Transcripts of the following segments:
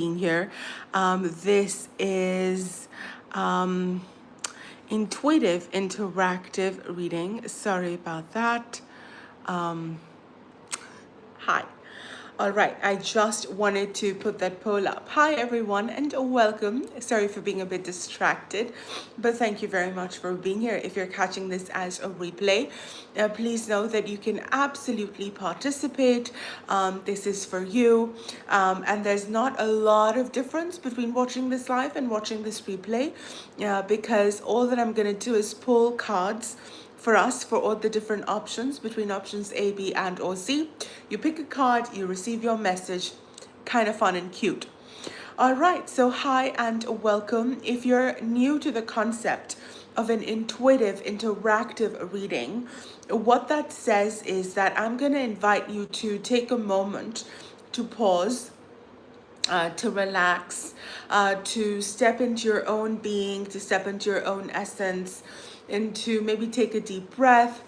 being here. This is um, intuitive, interactive reading. Sorry about that. Hi. All right, I just wanted to put that poll up. Hi, everyone, and welcome. Sorry for being a bit distracted, but thank you very much for being here. If you're catching this as a replay, please know that you can absolutely participate. This is for you, and there's not a lot of difference between watching this live and watching this replay because all that I'm going to do is pull cards for us for all the different options between options A, B, and or C. You pick a card, you receive your message, kind of fun and cute. All right, so hi and welcome. If you're new to the concept of an intuitive, interactive reading, what that says is that I'm going to invite you to take a moment to pause, to relax, to step into your own being, to step into your own essence, and to maybe take a deep breath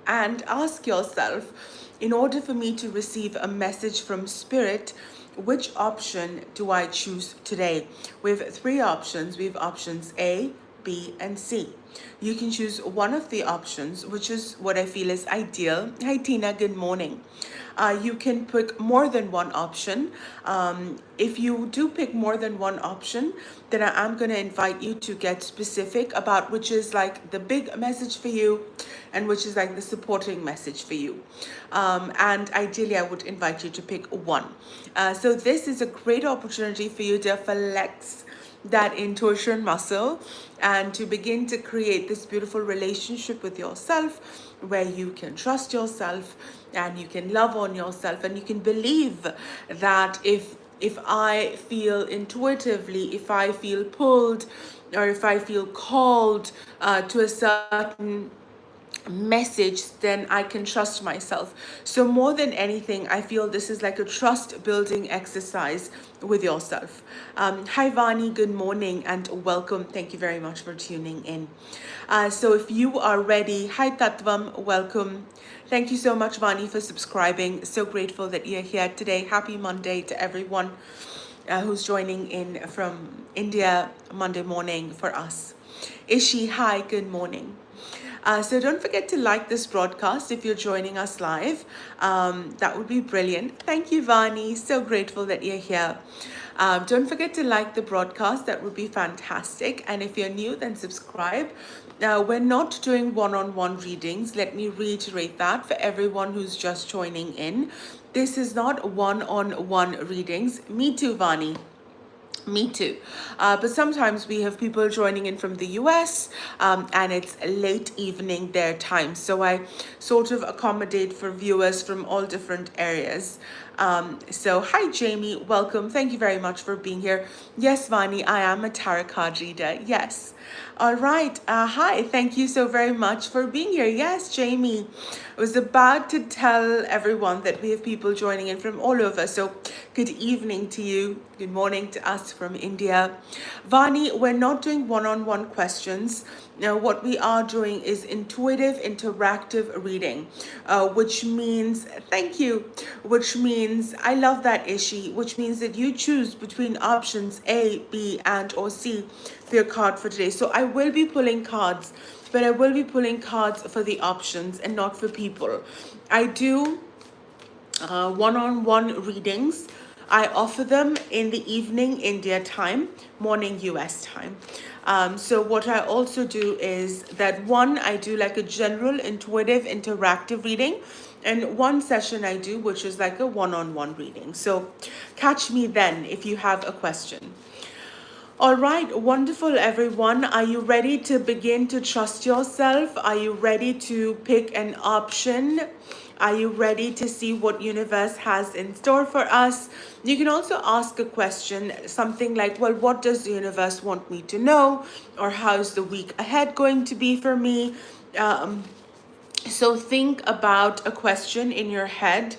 and ask yourself, in order for me to receive a message from spirit, which option do I choose today? We have three options. We have options A, B, and C. You can choose one of the options, which is what I feel is ideal. Hi, Tina, good morning. You can pick more than one option. If you do pick more than one option, then I'm going to invite you to get specific about which is like the big message for you and which is like the supporting message for you. And ideally, I would invite you to pick one. So this is a great opportunity for you to flex that intuition muscle and to begin to create this beautiful relationship with yourself where you can trust yourself and you can love on yourself and you can believe that if I feel intuitively, if I feel pulled, or if I feel called to a certain message, then I can trust myself. So more than anything, I feel this is like a trust building exercise with yourself. Hi Vani, good morning and welcome. Thank you very much for tuning in. So if you are ready, hi Tatvam, welcome. Thank you so much Vani for subscribing. So grateful that you're here today. Happy Monday to everyone who's joining in from India Monday morning for us. Ishi, hi, good morning. So don't forget to like this broadcast if you're joining us live. That would be brilliant. Thank you, Vani. So grateful that you're here. Don't forget to like the broadcast. That would be fantastic. And if you're new, then subscribe. We're not doing one-on-one readings. Let me reiterate that for everyone who's just joining in. This is not one-on-one readings. Me too, Vani. Me too. But sometimes we have people joining in from the US and it's late evening their time. So I sort of accommodate for viewers from all different areas. So hi Jamie, welcome. Thank you very much for being here. Yes, Vani, I am a tarot card reader. Yes. All right. Hi. Thank you so very much for being here. Yes, Jamie. I was about to tell everyone that we have people joining in from all over. So good evening to you. Good morning to us from India. Vani, we're not doing one-on-one questions. Now, what we are doing is intuitive, interactive reading, which means, thank you, which means, I love that, Ishi, which means that you choose between options A, B, and or C for your card for today. So I will be pulling cards, but I will be pulling cards for the options and not for people. I do one-on-one readings. I offer them in the evening India time, morning US time. So what I also do is that one, I do like a general intuitive interactive reading, and one session I do which is like a one-on-one reading. So catch me then if you have a question. All right, wonderful everyone. Are you ready to begin to trust yourself? Are you ready to pick an option? Are you ready to see what universe has in store for us? You can also ask a question, something like, well, what does the universe want me to know? Or how's the week ahead going to be for me? So think about a question in your head,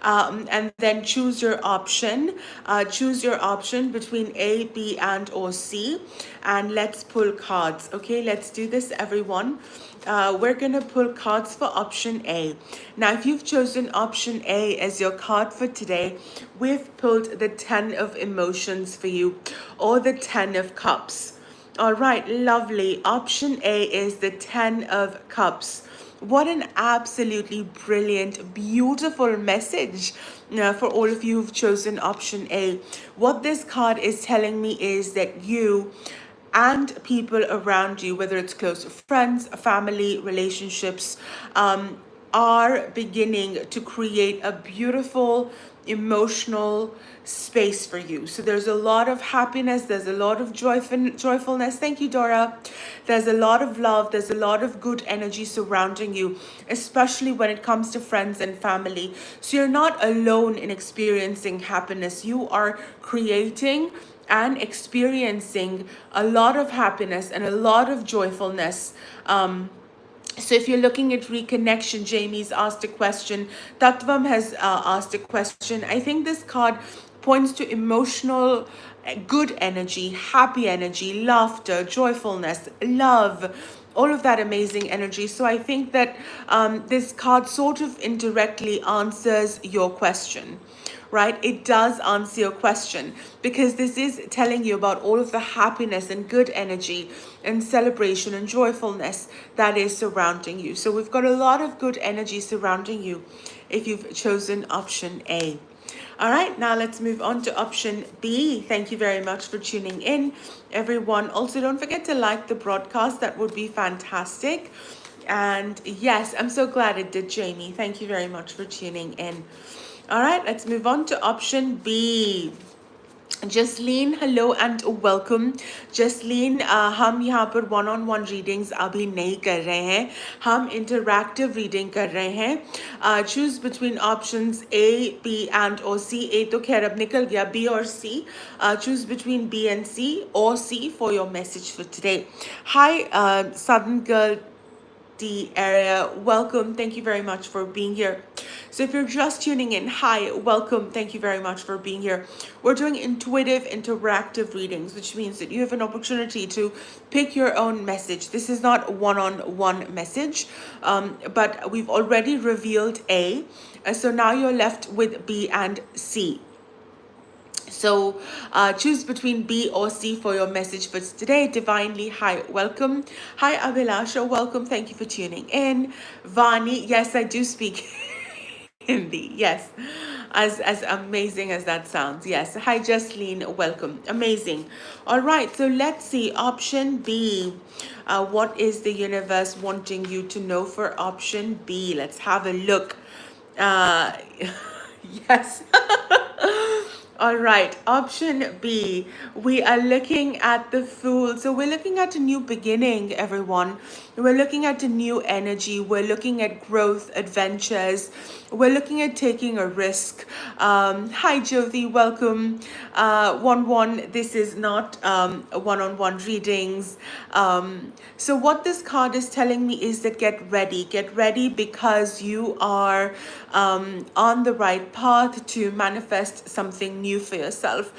and then choose your option. Choose your option between A, B, and or C, and let's pull cards. Okay, let's do this, everyone. We're gonna pull cards for option A. Now, if you've chosen option A as your card for today, we've pulled the 10 of emotions for you, or the 10 of cups. All right, lovely. Option A is the 10 of cups. What an absolutely brilliant, beautiful message for all of you who've chosen option A. What this card is telling me is that you and people around you, whether it's close friends, family, relationships, are beginning to create a beautiful emotional space for you. So there's a lot of happiness, there's a lot of joyfulness. Thank you, Dora. There's a lot of love, there's a lot of good energy surrounding you, especially when it comes to friends and family. So you're not alone in experiencing happiness. You are creating and experiencing a lot of happiness and a lot of joyfulness. So if you're looking at reconnection, Jamie's asked a question. Tatvam has asked a question. I think this card points to emotional, good energy, happy energy, laughter, joyfulness, love, all of that amazing energy. So I think that this card sort of indirectly answers your question, right? It does answer your question, because this is telling you about all of the happiness and good energy and celebration and joyfulness that is surrounding you. So we've got a lot of good energy surrounding you if you've chosen option A. All right, now let's move on to option B. Thank you very much for tuning in, everyone. Also, don't forget to like the broadcast. That would be fantastic. And yes, I'm so glad it did, Jamie. Thank you very much for tuning in. All right, let's move on to option B. Jasleen, hello and welcome. Jasleen, हम यहाँ पर one on one readings अभी नहीं कर रहे हैं, हम interactive reading कर रहे हैं. Choose between options A, B and और सी. ए तो खैर अब निकल गया, बी और C. Choose between B and C और C for your message for today. Hi southern girl D area, welcome. Thank you very much for being here. So if you're just tuning in, hi, welcome. Thank you very much for being here. We're doing intuitive interactive readings, which means that you have an opportunity to pick your own message. This is not one-on-one message, but we've already revealed A. So now you're left with B and C. So choose between B or C for your message for today. Divinely, hi, welcome. Hi, Abhilasha, welcome. Thank you for tuning in. Vani, yes, I do speak Hindi. Yes, as amazing as that sounds. Yes. Hi, Jasleen, welcome. Amazing. All right, so let's see. Option B. What is the universe wanting you to know for option B? Let's have a look. Yes. All right, option B, we are looking at the Fool. So we're looking at a new beginning, everyone. We're looking at a new energy. We're looking at growth, adventures. We're looking at taking a risk. Hi, Jyoti, welcome. 1-1, this is not one-on-one readings. So what this card is telling me is that get ready because you are on the right path to manifest something new for yourself.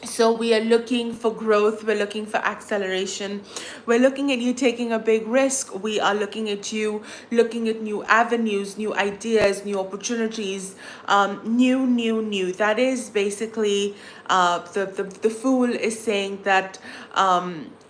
So we are looking for growth, we're looking for acceleration, we're looking at you taking a big risk, we are looking at you looking at new avenues, new ideas, new opportunities, new. That is basically the Fool is saying that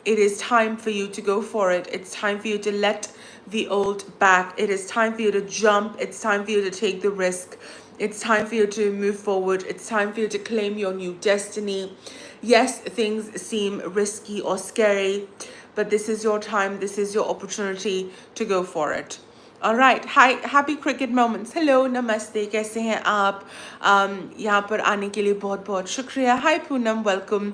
it is time for you to go for it. It's time for you to let the old back. It is time for you to jump. It's time for you to take the risk. It's time for you to move forward. It's time for you to claim your new destiny. Yes, things seem risky or scary, but this is your time. This is your opportunity to go for it. All right. Hi, happy cricket moments. Hello, namaste. कैसे हैं आप? यहाँ पर आने के लिए बहुत शुक्रिया. Hi, Poonam. Welcome.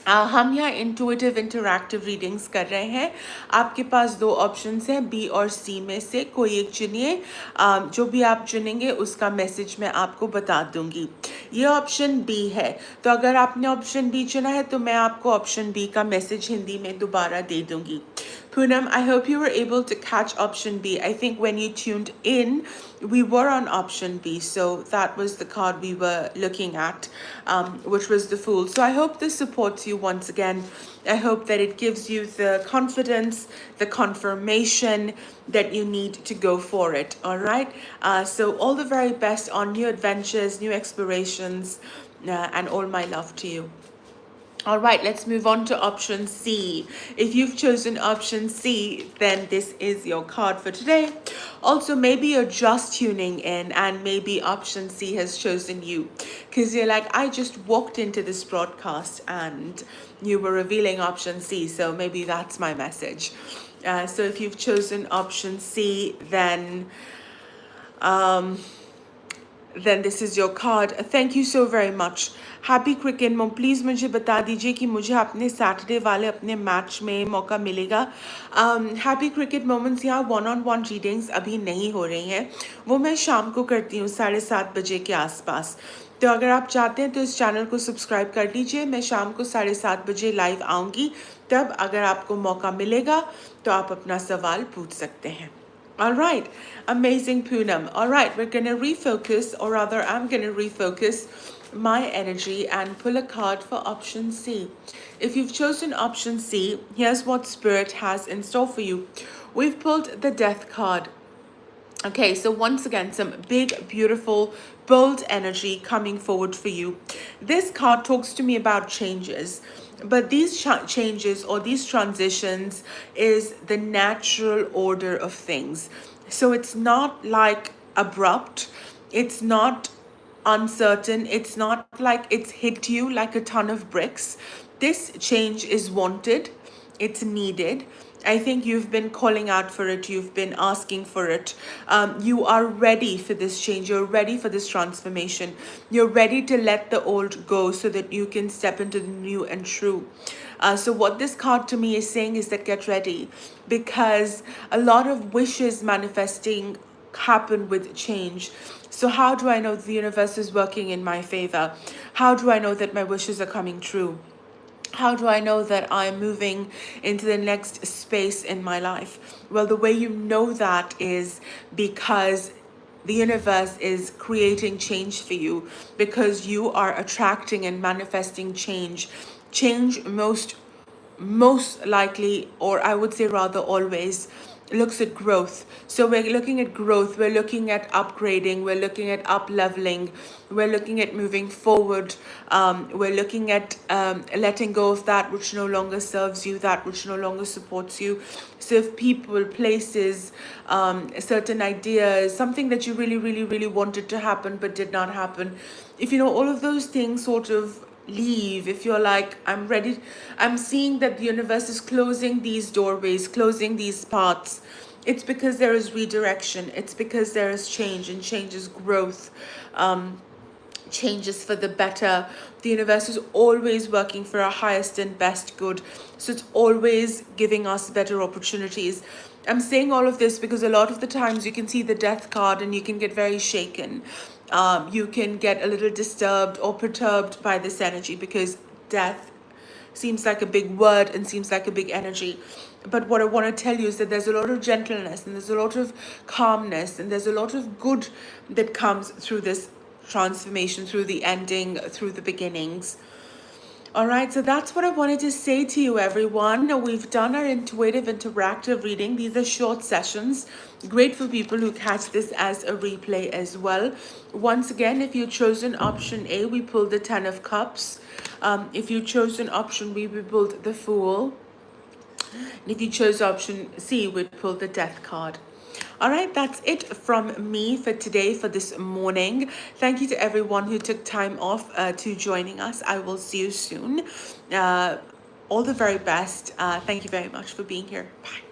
हम यहाँ इंटुइटिव इंटरैक्टिव रीडिंग्स कर रहे हैं. आपके पास दो ऑप्शंस हैं, बी और सी में से कोई एक चुनिए. जो भी आप चुनेंगे उसका मैसेज मैं आपको बता दूंगी. ये ऑप्शन बी है, तो अगर आपने ऑप्शन बी चुना है तो मैं आपको ऑप्शन बी का मैसेज हिंदी में दोबारा दे दूंगी. Poonam, I hope you were able to catch option B. I think when you tuned in, we were on option B. So that was the card we were looking at, which was the Fool. So I hope this supports you once again. I hope that it gives you the confidence, the confirmation that you need to go for it. All right. So all the very best on new adventures, new explorations, and all my love to you. All right, let's move on to option C. If you've chosen option C, then this is your card for today. Also, maybe you're just tuning in and maybe option C has chosen you because you're like, I just walked into this broadcast and you were revealing option C. So maybe that's my message. So if you've chosen option C, then this is your card. Thank you so very much. Happy cricket mom please मुझे बता दीजिए कि मुझे अपने Saturday वाले अपने match में मौका मिलेगा. हैप्पी क्रिकेट मोमेंट्स यहाँ 1-on-1 रीडिंग्स अभी नहीं हो रही हैं, वो मैं शाम को करती हूँ 7:30 बजे के आसपास. तो अगर आप चाहते हैं तो इस चैनल को सब्सक्राइब कर लीजिए. मैं शाम को 7:30 बजे लाइव आऊँगी. तब अगर आपको मौका मिलेगा तो आप अपना सवाल पूछ सकते हैं. All right, amazing Poonam. All right, we're going to refocus, or rather I'm going to refocus my energy and pull a card for option C. If you've chosen option C, here's what Spirit has in store for you. We've pulled the Death card. Okay, so once again, some big, beautiful, bold energy coming forward for you. This card talks to me about changes. But these changes or these transitions is the natural order of things. So it's not like abrupt. It's not uncertain. It's not like it's hit you like a ton of bricks. This change is wanted. It's needed. I think you've been calling out for it. You've been asking for it. You are ready for this change. You're ready for this transformation. You're ready to let the old go so that you can step into the new and true. So what this card to me is saying is that get ready, because a lot of wishes manifesting happen with change. So how do I know the universe is working in my favor? How do I know that my wishes are coming true? How do I know that I'm moving into the next space in my life? Well, the way you know that is because the universe is creating change for you, because you are attracting and manifesting change. Change most likely, or I would say rather always, looks at growth. So we're looking at growth, we're looking at upgrading, we're looking at up leveling, we're looking at moving forward, we're looking at letting go of that which no longer serves you, that which no longer supports you. So if people, places, certain ideas, something that you really wanted to happen but did not happen, if you know all of those things sort of leave, if you're like, I'm ready, I'm seeing that the universe is closing these doorways, closing these paths, it's because there is redirection, it's because there is change, and change is growth, changes for the better. The universe is always working for our highest and best good, so it's always giving us better opportunities. I'm saying all of this because a lot of the times you can see the Death card and you can get very shaken. You can get a little disturbed or perturbed by this energy because death seems like a big word and seems like a big energy. But what I want to tell you is that there's a lot of gentleness and there's a lot of calmness and there's a lot of good that comes through this transformation, through the ending, through the beginnings. All right, so that's what I wanted to say to you, everyone. We've done our intuitive interactive reading. These are short sessions, great for people who catch this as a replay as well. Once again, if you chosen option A, we pulled the 10 of Cups. If you chosen option B, we pulled the Fool. And if you chose option C, we pulled the Death card. All right, that's it from me for today, for this morning. Thank you to everyone who took time off to joining us. I will see you soon. All the very best. Thank you very much for being here. Bye.